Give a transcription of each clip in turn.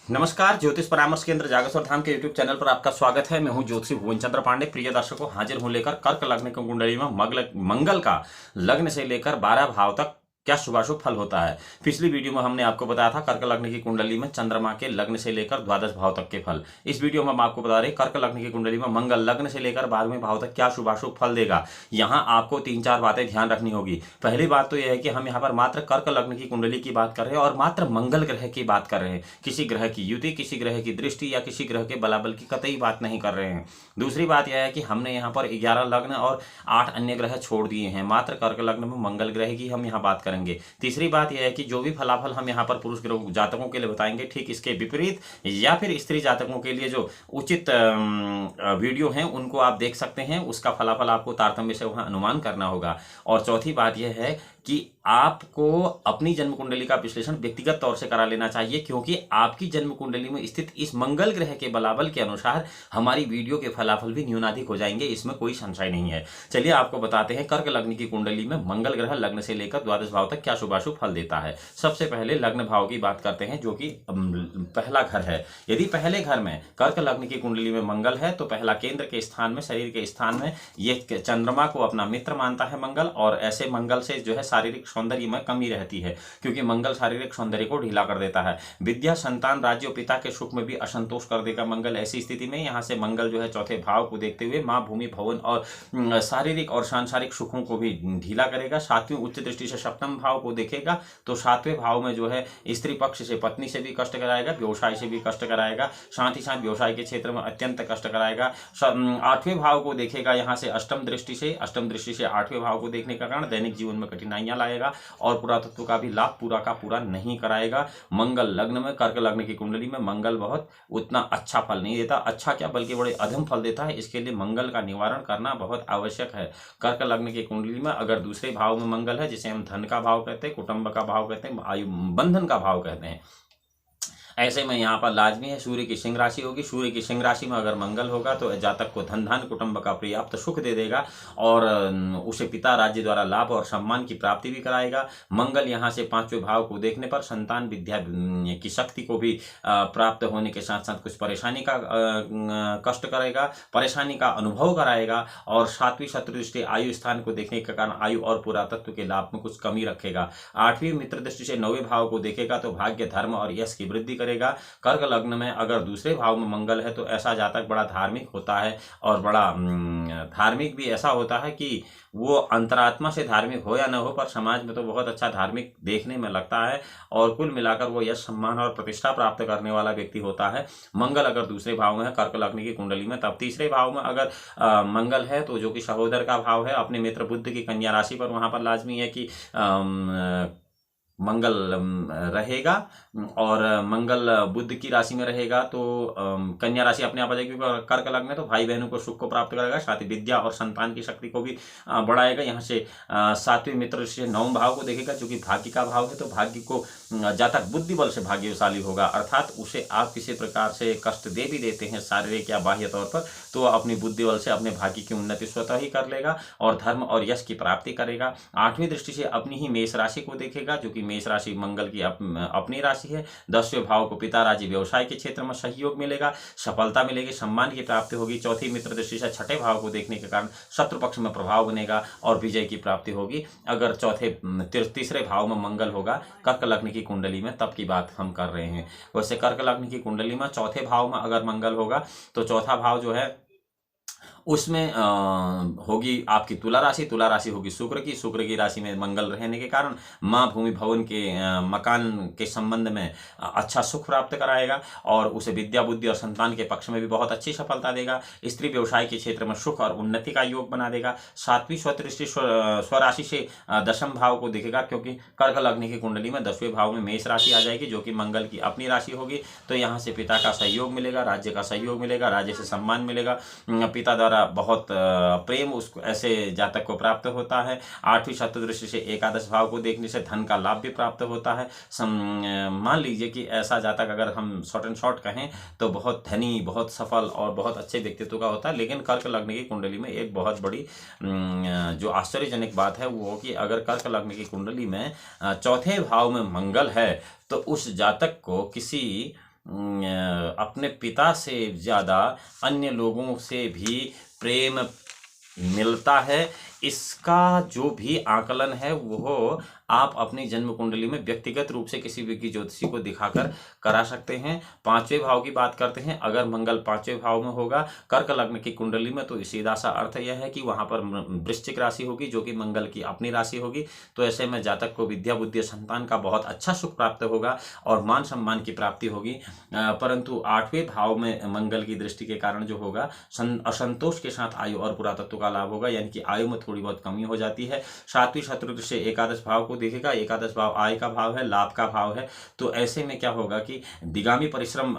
नमस्कार, ज्योतिष परामर्श केंद्र जागेश्वर धाम के यूट्यूब चैनल पर आपका स्वागत है। मैं हूं ज्योतिषी भुवन चंद्र पांडे। प्रिय दर्शकों, हाजिर हूं लेकर कर्क लग्न की कुंडली में मंगल का लग्न से लेकर 12 भाव तक क्या शुभाशुभ फल होता है। पिछली वीडियो में हमने आपको बताया था कर्क लग्न की कुंडली में चंद्रमा के लग्न से लेकर द्वादश भाव तक के फल। इस वीडियो में हम आपको बता रहे हैं कर्क लग्न की कुंडली में मंगल लग्न से लेकर 12वें भाव तक क्या शुभाशुभ फल देगा। यहाँ आपको 3-4 बातें ध्यान रखनी होगी। पहली बात तो यह है कि हम यहाँ पर मात्र कर्क लग्न की कुंडली की बात कर रहे हैं और मात्र मंगल ग्रह की बात कर रहे हैं। किसी ग्रह की युति, किसी ग्रह की दृष्टि या किसी ग्रह के बलाबल की कतई बात नहीं कर रहे हैं। दूसरी बात यह है कि हमने यहाँ पर 11 लग्न और 8 अन्य ग्रह छोड़ दिए हैं। मात्र कर्क लग्न में मंगल ग्रह की हम यहाँ बात करेंगे। तीसरी बात यह है कि जो भी फलाफल हम यहाँ पर पुरुष जातकों के लिए बताएंगे, ठीक इसके विपरीत या फिर स्त्री जातकों के लिए जो उचित वीडियो हैं उनको आप देख सकते हैं। उसका फलाफल आपको तारतम्य से वहाँ अनुमान करना होगा। और चौथी बात यह है कि आपको अपनी जन्म कुंडली का विश्लेषण व्यक्तिगत तौर से करा लेना चाहिए, क्योंकि आपकी जन्म कुंडली में स्थित इस मंगल ग्रह के बलाबल के अनुसार हमारी वीडियो के फलाफल भी न्यूनाधिक हो जाएंगे, इसमें कोई संशय नहीं है। चलिए आपको बताते हैं कर्क लग्न की कुंडली में मंगल ग्रह लग्न से लेकर द्वादश भाव तक क्या शुभाशुभ फल देता है। सबसे पहले लग्न भाव की बात करते हैं, जो कि पहला घर है। यदि पहले घर में कर्क लग्न की कुंडली में मंगल है तो पहला केंद्र के स्थान में, शरीर के स्थान में ये चंद्रमा को अपना मित्र मानता है मंगल। और ऐसे मंगल से जो है शारीरिक सौंदर्य में कमी रहती है, क्योंकि मंगल शारीरिक सौंदर्य को ढीला कर देता है। विद्या, संतान, राज्य और पिता के सुख में भी असंतोष कर देगा मंगल। ऐसी स्थिति में यहाँ से मंगल जो है चौथे भाव को देखते हुए माँ, भूमि, भवन और शारीरिक और सांसारिक सुखों को भी ढीला करेगा। सातवीं उच्च दृष्टि से सप्तम भाव को देखेगा तो सातवें भाव में जो है स्त्री पक्ष से पत्नी से भी कष्ट कराएगा, व्यवसाय से भी कष्ट कराएगा, साथ ही साथ व्यवसाय के क्षेत्र में अत्यंत कष्ट कराएगा। आठवें भाव को देखेगा यहाँ से अष्टम दृष्टि से। अष्टम दृष्टि से आठवें भाव को देखने का कारण दैनिक जीवन में कठिनाइयां लाएगा और पुरातत्व का भी लाभ पूरा का पूरा नहीं कराएगा। मंगल लग्न में, कर्क लग्न की कुंडली में मंगल बहुत उतना अच्छा फल नहीं देता। अच्छा क्या, बल्कि बड़े अधम फल देता है। इसके लिए मंगल का निवारण करना बहुत आवश्यक है। कर्क लग्न की कुंडली में अगर दूसरे भाव में मंगल है, जिसे हम धन का भाव कहते हैं, कुटुंब का भाव कहते हैं, आयु बंधन का भाव कहते हैं, ऐसे में यहाँ पर लाजमी है सूर्य की सिंह राशि होगी। सूर्य की सिंह राशि में अगर मंगल होगा तो जातक को धन धान कुटुंब का पर्याप्त सुख दे देगा और उसे पिता राज्य द्वारा लाभ और सम्मान की प्राप्ति भी कराएगा। मंगल यहाँ से 5वें भाव को देखने पर संतान विद्या की शक्ति को भी प्राप्त होने के साथ साथ कुछ परेशानी का कष्ट करेगा, परेशानी का अनुभव कराएगा। और 7वीं शत्रुदृष्टि आयु स्थान को देखने के कारण आयु और पुरातत्व के लाभ में कुछ कमी रखेगा। 8वीं मित्र दृष्टि से 9वें भाव को देखेगा तो भाग्य, धर्म और यश की वृद्धि करेगा। कर्क लग्न में अगर दूसरे भाव में मंगल है तो ऐसा जातक बड़ा धार्मिक होता है और बड़ा धार्मिक भी ऐसा होता है कि वो अंतरात्मा से धार्मिक हो या न हो, पर समाज में तो बहुत अच्छा धार्मिक देखने में लगता है और कुल मिलाकर वो यश, सम्मान और प्रतिष्ठा प्राप्त करने वाला व्यक्ति होता है। मंगल अगर दूसरे भाव में है कर्क लग्न की कुंडली में, तब तीसरे भाव में अगर मंगल है तो जो कि सहोदर का भाव है, अपने मित्र बुध की कन्या राशि पर, वहां पर लाजमी है कि मंगल रहेगा। और मंगल बुध की राशि में रहेगा तो कन्या राशि अपने आप आ जाएगी कर्क लग्न में, तो भाई बहनों को सुख को प्राप्त करेगा, साथ ही विद्या और संतान की शक्ति को भी बढ़ाएगा। यहाँ से 7वें मित्र से 9वें भाव को देखेगा, जो कि भाग्य का भाव है, तो भाग्य को जातक बुद्धि बल से भाग्यशाली होगा, अर्थात उसे आप किसी प्रकार से कष्ट दे भी देते हैं शारीरिक या बाह्य तौर पर, तो अपनी बुद्धि बल से अपने भाग्य की उन्नति स्वतः ही कर लेगा और धर्म और यश की प्राप्ति करेगा। 8वीं दृष्टि से अपनी ही मेष राशि को देखेगा, जो कि मेष राशि मंगल की अपनी राशि है। 10वें भाव को पिता राज्य व्यवसाय के क्षेत्र में सहयोग मिलेगा, सफलता मिलेगी, सम्मान की प्राप्ति होगी। 4थी मित्र दृष्टि से 6ठे भाव को देखने के कारण शत्रु पक्ष में प्रभाव बनेगा और विजय की प्राप्ति होगी। अगर तीसरे भाव में मंगल होगा कर्क लग्न की कुंडली में, तब की बात हम कर रहे हैं। वैसे कर्क लग्न की कुंडली में चौथे भाव में अगर मंगल होगा तो चौथा भाव जो है उसमें होगी आपकी तुला राशि। तुला राशि होगी शुक्र की राशि में मंगल रहने के कारण माँ, भूमि, भवन के मकान के संबंध में अच्छा सुख प्राप्त कराएगा और उसे विद्या, बुद्धि और संतान के पक्ष में भी बहुत अच्छी सफलता देगा। स्त्री व्यवसाय के क्षेत्र में सुख और उन्नति का योग बना देगा। 7वीं स्वदृष्टि स्वराशि से 10वें भाव को देखेगा, क्योंकि कर्क लग्न की कुंडली में 10वें भाव में मेष राशि आ जाएगी, जो कि मंगल की अपनी राशि होगी। तो यहाँ से पिता का सहयोग मिलेगा, राज्य का सहयोग मिलेगा, राज्य से सम्मान मिलेगा, पिता द्वारा बहुत प्रेम उसको ऐसे जातक को प्राप्त होता है। 8वीं शत्रुदृष्टि से एकादश भाव को देखने से धन का लाभ भी प्राप्त होता है। मान लीजिए कि ऐसा जातक अगर हम शॉर्ट एंड शॉर्ट कहें तो बहुत धनी, बहुत सफल और बहुत अच्छे व्यक्तित्व का होता है। लेकिन कर्क लग्न की कुंडली में एक बहुत बड़ी जो आश्चर्यजनक बात है वो कि अगर कर्क लग्न की कुंडली में चौथे भाव में मंगल है तो उस जातक को किसी अपने पिता से ज़्यादा अन्य लोगों से भी प्रेम मिलता है। इसका जो भी आकलन है वो आप अपनी जन्म कुंडली में व्यक्तिगत रूप से किसी भी ज्योतिषी को दिखाकर करा सकते हैं। पांचवें भाव की बात करते हैं, अगर मंगल पांचवें भाव में होगा कर्क लग्न की कुंडली में, तो सीधा सा अर्थ यह है कि वहां पर वृश्चिक राशि होगी जो कि मंगल की अपनी राशि होगी। तो ऐसे में जातक को विद्या बुद्धि संतान का बहुत अच्छा सुख प्राप्त होगा और मान सम्मान की प्राप्ति होगी। परंतु आठवें भाव में मंगल की दृष्टि के कारण जो होगा असंतोष के साथ आयु और पुरातत्व का लाभ होगा, यानी कि आयु में थोड़ी बहुत कमी हो जाती है। सातवीं शत्रु से एकादश भाव को देखेगा, एकादश भाव आय का भाव है, लाभ का भाव है। तो ऐसे में क्या होगा कि दिगामी परिश्रम,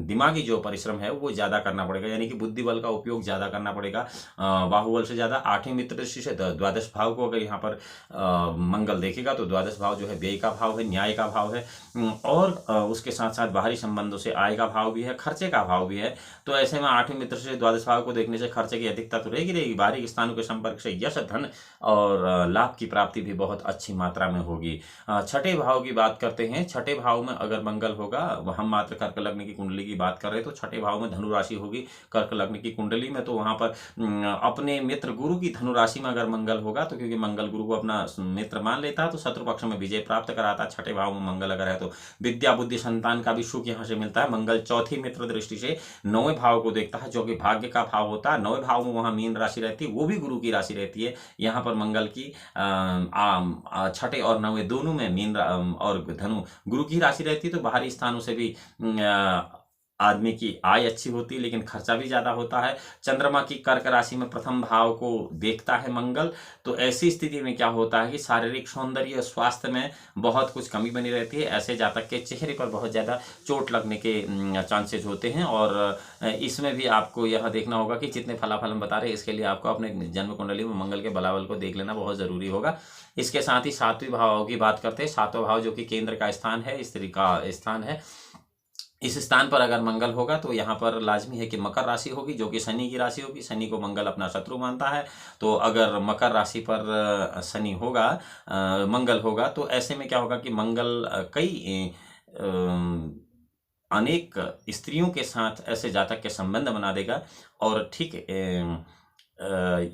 दिमागी जो परिश्रम है वो ज्यादा करना पड़ेगा, यानी कि बुद्धि बल का उपयोग ज्यादा करना पड़ेगा बाहुबल से ज्यादा। आठवीं मित्र दृष्टि से द्वादश भाव को अगर यहाँ पर मंगल देखेगा तो द्वादश भाव जो है व्यय का भाव है, न्याय का भाव है, और उसके साथ साथ बाहरी संबंधों से आय का भाव भी है, खर्चे का भाव भी है। तो ऐसे में आठवीं मित्र से द्वादश भाव को देखने से खर्चे की अधिकता तो रहेगी। बाहरी स्थानों के संपर्क से यश धन और लाभ की प्राप्ति भी बहुत अच्छी मात्रा में होगी। छठे भाव की बात करते हैं। छठे भाव में अगर मंगल होगा, हम मात्र कर्क लग्न की कुंडली की बात कर रहे हैं, तो छठे भाव में धनु राशि होगी कर्क लग्न की कुंडली में। तो वहां पर अपने मित्र गुरु की धनु राशि में अगर मंगल होगा, तो क्योंकि मंगल गुरु को अपना मित्र मान लेता है तो शत्रु पक्ष में विजय प्राप्त कराता है। छठे भाव में मंगल अगर है तो विद्या बुद्धि संतान का भी सुख यहाँ से मिलता है। मंगल चौथी मित्र दृष्टि से नौवें भाव को देखता है जो कि भाग्य का भाव होता है। नौवें भाव में वहां मीन राशि रहती है, वो भी गुरु की राशि रहती है। यहाँ पर मंगल की छठे और नौवें दोनों में मीन और धनु गुरु की राशि रहती है। तो बाहरी स्थानों से भी आदमी की आय अच्छी होती है, लेकिन खर्चा भी ज्यादा होता है। चंद्रमा की कर्क राशि में प्रथम भाव को देखता है मंगल। तो ऐसी स्थिति में क्या होता है कि शारीरिक सौंदर्य स्वास्थ्य में बहुत कुछ कमी बनी रहती है। ऐसे जातक के चेहरे पर बहुत ज्यादा चोट लगने के चांसेस होते हैं। और इसमें भी आपको यह देखना होगा कि जितने फलाफल हम बता रहे हैं, इसके लिए आपको अपने जन्म कुंडली में मंगल के बलाबल को देख लेना बहुत जरूरी होगा। इसके साथ ही सातवें भाव की बात करते हैं। सातवां भाव जो कि केंद्र का स्थान है, स्त्री का स्थान है, इस स्थान पर अगर मंगल होगा तो यहाँ पर लाजमी है कि मकर राशि होगी जो कि शनि की राशि होगी। शनि को मंगल अपना शत्रु मानता है। तो अगर मकर राशि पर शनि होगा, मंगल होगा, तो ऐसे में क्या होगा कि मंगल कई अनेक स्त्रियों के साथ ऐसे जातक के संबंध बना देगा और ठीक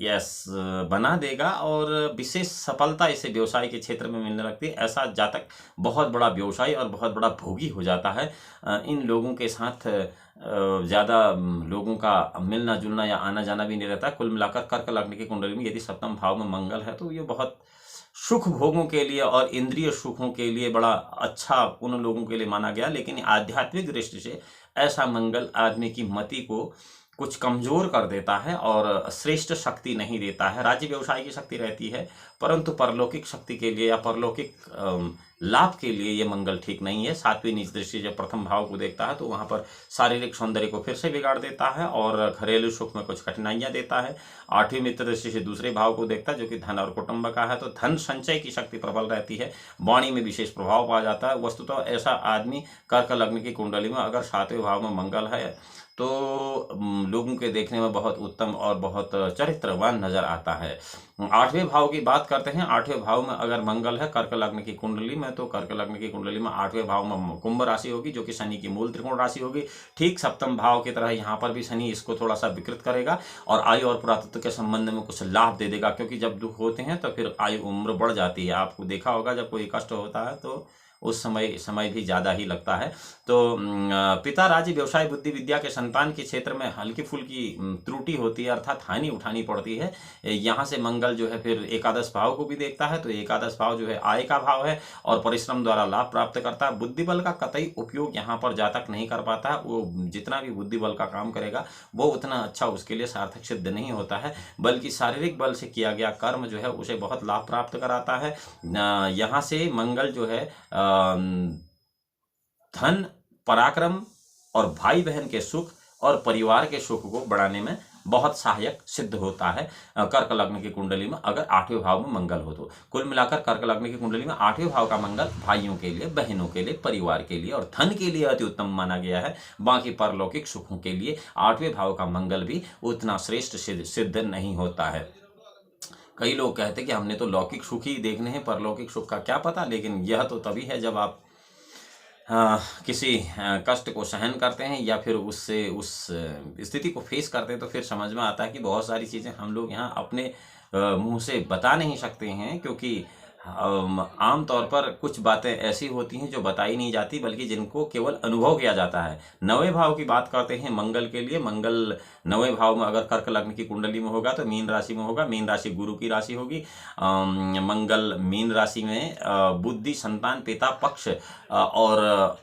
यस बना देगा, और विशेष सफलता इसे व्यवसाय के क्षेत्र में मिलने लगती है। ऐसा जातक बहुत बड़ा व्यवसायी और बहुत बड़ा भोगी हो जाता है। इन लोगों के साथ ज़्यादा लोगों का मिलना जुलना या आना जाना भी नहीं रहता। कुल मिलाकर कर्क लग्न की कुंडली में यदि सप्तम भाव में मंगल है तो ये बहुत सुख भोगों के लिए और इंद्रिय सुखों के लिए बड़ा अच्छा उन लोगों के लिए माना गया। लेकिन आध्यात्मिक दृष्टि से ऐसा मंगल आदमी की मति को कुछ कमजोर कर देता है और श्रेष्ठ शक्ति नहीं देता है। राज्य व्यवसाय की शक्ति रहती है, परंतु परलौकिक शक्ति के लिए या परलौकिक लाभ के लिए ये मंगल ठीक नहीं है। सातवीं नीच दृष्टि जब प्रथम भाव को देखता है तो वहां पर शारीरिक सौंदर्य को फिर से बिगाड़ देता है और घरेलू सुख में कुछ कठिनाइयां देता है। आठवीं मित्र दृष्टि से दूसरे भाव को देखता है जो कि धन और कुटुंब का है। तो धन संचय की शक्ति प्रबल रहती है, वाणी में विशेष प्रभाव पाया जाता है। वस्तुतः ऐसा आदमी कर्क लग्न की कुंडली में अगर सातवें भाव में मंगल है तो लोगों के देखने में बहुत उत्तम और बहुत चरित्रवान नजर आता है। आठवें भाव की बात करते हैं। आठवें भाव में अगर मंगल है कर्क लग्न की कुंडली में, तो कर्क लग्न की कुंडली में आठवें भाव में कुंभ राशि होगी जो कि शनि की मूल त्रिकोण राशि होगी। ठीक सप्तम भाव की तरह यहाँ पर भी शनि इसको थोड़ा सा विकृत करेगा और आयु और पुरातत्व के संबंध में कुछ लाभ दे देगा, क्योंकि जब दुख होते हैं तो फिर आयु उम्र बढ़ जाती है। आपको देखा होगा जब कोई कष्ट होता है तो उस समय भी ज्यादा ही लगता है। तो पिता राज्य व्यवसाय बुद्धि विद्या के संतान के क्षेत्र में हल्की फुल्की त्रुटि होती है, अर्थात हानि उठानी पड़ती है। यहाँ से मंगल जो है फिर एकादश भाव को भी देखता है। तो एकादश भाव जो है आय का भाव है और परिश्रम द्वारा लाभ प्राप्त करता है। बुद्धि बल का कतई उपयोग यहाँ पर जातक नहीं कर पाता है। वो जितना भी बुद्धि बल का काम करेगा वो उतना अच्छा उसके लिए सार्थक सिद्ध नहीं होता है, बल्कि शारीरिक बल से किया गया कर्म जो है उसे बहुत लाभ प्राप्त कराता है। यहाँ से मंगल जो है धन पराक्रम और भाई बहन के सुख और परिवार के सुख को बढ़ाने में बहुत सहायक सिद्ध होता है कर्क लग्न की कुंडली में अगर आठवें भाव में मंगल हो तो। कुल मिलाकर कर्क लग्न की कुंडली में आठवें भाव का मंगल भाइयों के लिए, बहनों के लिए, परिवार के लिए और धन के लिए अति उत्तम माना गया है। बाकी परलौकिक सुखों के लिए आठवें भाव का मंगल भी उतना श्रेष्ठ सिद्ध नहीं होता है। कई लोग कहते हैं कि हमने तो लौकिक सुख ही देखने हैं, परलौकिक सुख का क्या पता। लेकिन यह तो तभी है जब आप किसी कष्ट को सहन करते हैं या फिर उससे उस स्थिति को फेस करते हैं, तो फिर समझ में आता है कि बहुत सारी चीज़ें हम लोग यहाँ अपने मुंह से बता नहीं सकते हैं, क्योंकि आम तौर पर कुछ बातें ऐसी होती हैं जो बताई नहीं जाती, बल्कि जिनको केवल अनुभव किया जाता है। नवे भाव की बात करते हैं मंगल के लिए। मंगल नवे भाव में अगर कर्क लग्न की कुंडली में होगा तो मीन राशि में होगा। मीन राशि गुरु की राशि होगी। मंगल मीन राशि में बुद्धि, संतान, पिता पक्ष और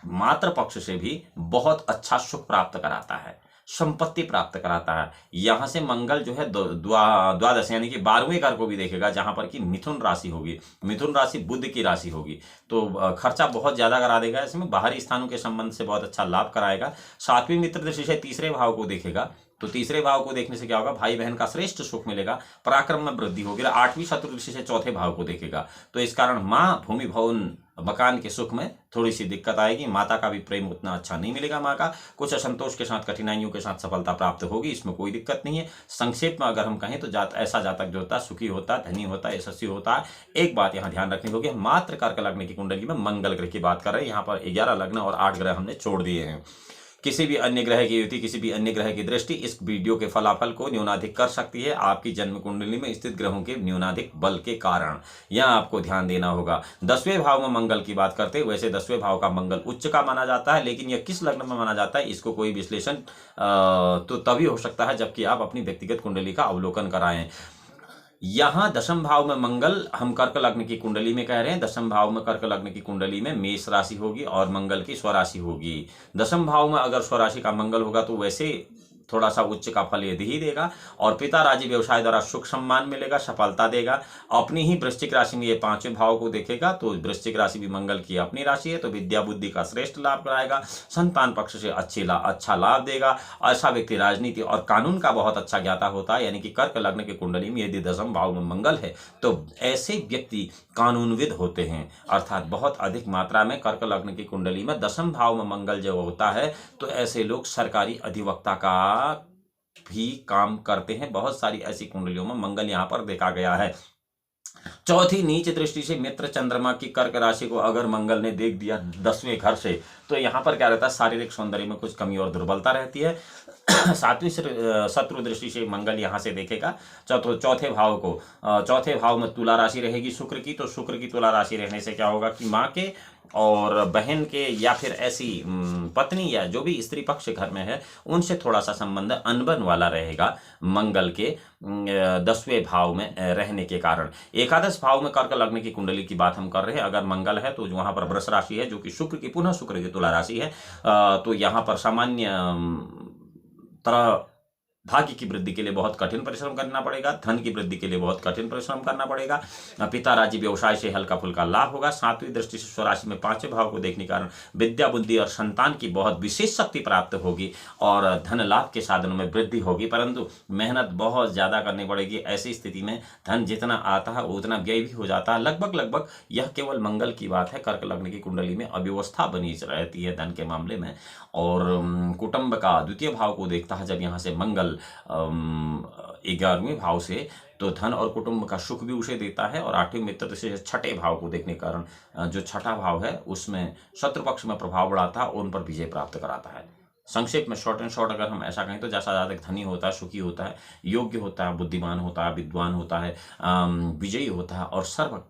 मातृ पक्ष से भी बहुत अच्छा सुख प्राप्त कराता है, संपत्ति प्राप्त कराता है। यहाँ से मंगल जो है द्वादश यानी कि 12वें घर को भी देखेगा, जहां पर कि मिथुन राशि होगी। मिथुन राशि बुध की राशि होगी, तो खर्चा बहुत ज्यादा करा देगा। इसमें बाहरी स्थानों के संबंध से बहुत अच्छा लाभ कराएगा। 7वीं मित्र दृष्टि से तीसरे भाव को देखेगा, तो तीसरे भाव को देखने से क्या होगा, भाई बहन का श्रेष्ठ सुख मिलेगा, पराक्रम में वृद्धि होगी। 8वीं शत्रु दृष्टि से चौथे भाव को देखेगा, तो इस कारण माँ, भूमि, भवन, मकान के सुख में थोड़ी सी दिक्कत आएगी। माता का भी प्रेम उतना अच्छा नहीं मिलेगा। माँ का कुछ असंतोष के साथ, कठिनाइयों के साथ सफलता प्राप्त होगी, इसमें कोई दिक्कत नहीं है। संक्षेप में अगर हम कहें तो ऐसा जातक जो होता है सुखी होता है, धनी होता है, यशस्वी होता है। एक बात यहाँ ध्यान रखनी होगी, मात्र कर्क लग्न की कुंडली में मंगल ग्रह की बात कर रहे हैं। यहाँ पर 11 लग्न और 8 ग्रह हमने छोड़ दिए हैं। किसी भी अन्य ग्रह की युति, किसी भी अन्य ग्रह की दृष्टि इस वीडियो के फलाफल को न्यूनाधिक कर सकती है, आपकी जन्म कुंडली में स्थित ग्रहों के न्यूनाधिक बल के कारण। यहाँ आपको ध्यान देना होगा। 10वें भाव में मंगल की बात करते हैं, वैसे 10वें भाव का मंगल उच्च का माना जाता है, लेकिन यह किस लग्न में माना जाता है, इसको कोई विश्लेषण तो तभी हो सकता है जबकि आप अपनी व्यक्तिगत कुंडली का अवलोकन कराएं। यहाँ दशम भाव में मंगल, हम कर्क लग्न की कुंडली में कह रहे हैं, दशम भाव में कर्क लग्न की कुंडली में मेष राशि होगी और मंगल की स्वराशि होगी। दशम भाव में अगर स्वराशि का मंगल होगा तो वैसे थोड़ा सा उच्च का फल यदि ही देगा, और पिता राजी व्यवसाय द्वारा सुख सम्मान मिलेगा, सफलता देगा। अपनी ही वृश्चिक राशि में ये 5वें भाव को देखेगा, तो वृश्चिक राशि भी मंगल की अपनी राशि है, तो विद्या बुद्धि का श्रेष्ठ लाभ कराएगा। संतान पक्ष से अच्छा लाभ देगा। ऐसा व्यक्ति राजनीति और कानून का बहुत अच्छा ज्ञाता होता है, यानी कि कर्क लग्न की कुंडली में यदि दशम भाव में मंगल है तो ऐसे व्यक्ति कानूनविद होते हैं, अर्थात बहुत अधिक मात्रा में कर्क लग्न की कुंडली में दशम भाव में मंगल जब होता है तो ऐसे लोग सरकारी अधिवक्ता का भी काम करते हैं। बहुत सारी ऐसी कुंडलियों में मंगल यहाँ पर देखा गया है। चौथी नीच दृष्टि से मित्र चंद्रमा की कर्क राशि को अगर मंगल ने देख दिया 10वें घर से, तो यहाँ पर क्या रहता है, शारीरिक सौंदर्य में कुछ कमी और दुर्बलता रहती है। 7वीं शत्रु दृष्टि से मंगल यहाँ से देखेगा चौथे भाव को। चौथे भाव में तुला राशि रहेगी शुक्र की, तो शुक्र की तुला राशि रहने से क्या होगा कि माँ के और बहन के या फिर ऐसी पत्नी या जो भी स्त्री पक्ष घर में है उनसे थोड़ा सा संबंध अनबन वाला रहेगा मंगल के 10वें भाव में रहने के कारण। एकादश भाव में कर्क लग्न की कुंडली की बात हम कर रहे हैं। अगर मंगल है तो वहां पर वृष राशि है, जो कि शुक्र की तुला राशि है, तो यहाँ पर सामान्य तरह भाग्य की वृद्धि के लिए बहुत कठिन परिश्रम करना पड़ेगा, धन की वृद्धि के लिए बहुत कठिन परिश्रम करना पड़ेगा। पिता राजी व्यवसाय से हल्का फुल्का लाभ होगा। 7वीं दृष्टि से स्वराशि में 5वें भाव को देखने के कारण विद्या बुद्धि और संतान की बहुत विशेष शक्ति प्राप्त होगी और धन लाभ के साधनों में वृद्धि होगी, परंतु मेहनत बहुत ज्यादा करनी पड़ेगी। ऐसी स्थिति में धन जितना आता है उतना व्यय भी हो जाता है। लगभग यह केवल मंगल की बात है। कर्क लग्न की कुंडली में अव्यवस्था बनी रहती है धन के मामले में, और कुटुंब का द्वितीय भाव को देखता है जब यहाँ से मंगल 11वें भाव से, तो धन और कुटुंब का सुख भी उसे देता है। और 8वें मित्र से 6ठे भाव को देखने के कारण जो 6ठा भाव है उसमें शत्रु पक्ष में प्रभाव बढ़ाता है और उन पर विजय प्राप्त कराता है। संक्षेप में शॉर्ट एंड शॉर्ट अगर हम ऐसा कहें तो जैसा जातक धनी होता है, सुखी होता है, योग्य होता है, बुद्धिमान होता है, विद्वान होता है, विजयी होता है और सर्व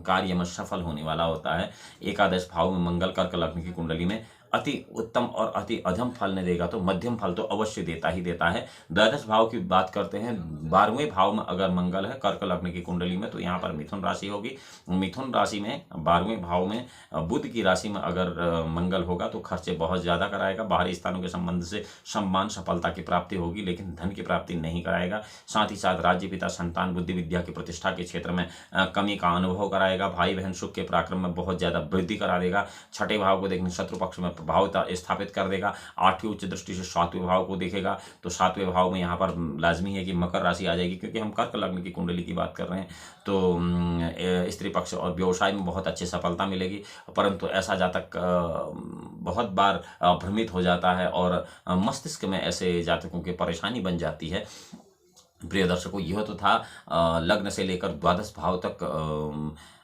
कार्य में सफल होने वाला होता है। एकादश भाव में मंगल कर्क लग्न की कुंडली में अति उत्तम और अति अधम फल नहीं देगा तो मध्यम फल तो अवश्य देता ही देता है। द्वादश भाव की बात करते हैं। 12वें भाव में अगर मंगल है कर्क लग्न की कुंडली में तो यहाँ पर मिथुन राशि होगी। मिथुन राशि में 12वें भाव में बुध की राशि में अगर मंगल होगा तो खर्चे बहुत ज्यादा कराएगा। बाहरी स्थानों के संबंध से सम्मान सफलता की प्राप्ति होगी, लेकिन धन की प्राप्ति नहीं कराएगा। साथ ही साथ राज्य पिता संतान बुद्धि विद्या की प्रतिष्ठा के क्षेत्र में कमी का अनुभव कराएगा। भाई बहन सुख के पराक्रम में बहुत ज्यादा वृद्धि करा देगा। 6ठे भाव को देखने शत्रु पक्ष में प्रभावता स्थापित कर देगा। 8वीं उच्च दृष्टि से 7वें भाव को देखेगा, तो 7वें भाव में यहाँ पर लाजमी है कि मकर राशि आ जाएगी, क्योंकि हम कर्क लग्न की कुंडली की बात कर रहे हैं। तो स्त्री पक्ष और व्यवसाय में बहुत अच्छी सफलता मिलेगी, परंतु ऐसा जातक बहुत बार भ्रमित हो जाता है और मस्तिष्क में ऐसे जातकों की परेशानी बन जाती है। प्रिय दर्शकों, यह तो था लग्न से लेकर द्वादश भाव तक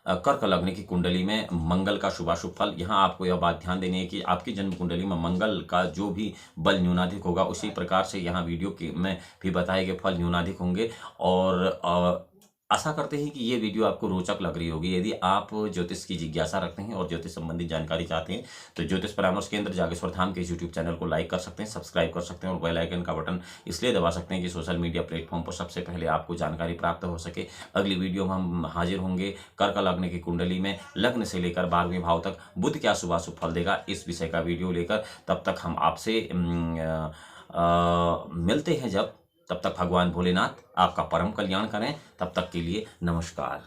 कर्क लग्न की कुंडली में मंगल का शुभाशुभ फल। यहाँ आपको यह बात ध्यान देनी है कि आपकी जन्म कुंडली में मंगल का जो भी बल न्यूनाधिक होगा, उसी प्रकार से यहाँ वीडियो के में भी बताए गए फल न्यूनाधिक होंगे। और आशा करते हैं कि ये वीडियो आपको रोचक लग रही होगी। यदि आप ज्योतिष की जिज्ञासा रखते हैं और ज्योतिष संबंधी जानकारी चाहते हैं तो ज्योतिष परामर्श केंद्र जागेश्वर धाम के यूट्यूब चैनल को लाइक कर सकते हैं, सब्सक्राइब कर सकते हैं और बेल आइकन का बटन इसलिए दबा सकते हैं कि सोशल मीडिया प्लेटफॉर्म पर सबसे पहले आपको जानकारी प्राप्त हो सके। अगली वीडियो में हम हाजिर होंगे कर्क लग्न की कुंडली में लग्न से लेकर 12वें भाव तक बुध क्या शुभाशुभ फल देगा, इस विषय का वीडियो लेकर। तब तक हम आपसे मिलते हैं तब तक भगवान भोलेनाथ आपका परम कल्याण करें। तब तक के लिए नमस्कार।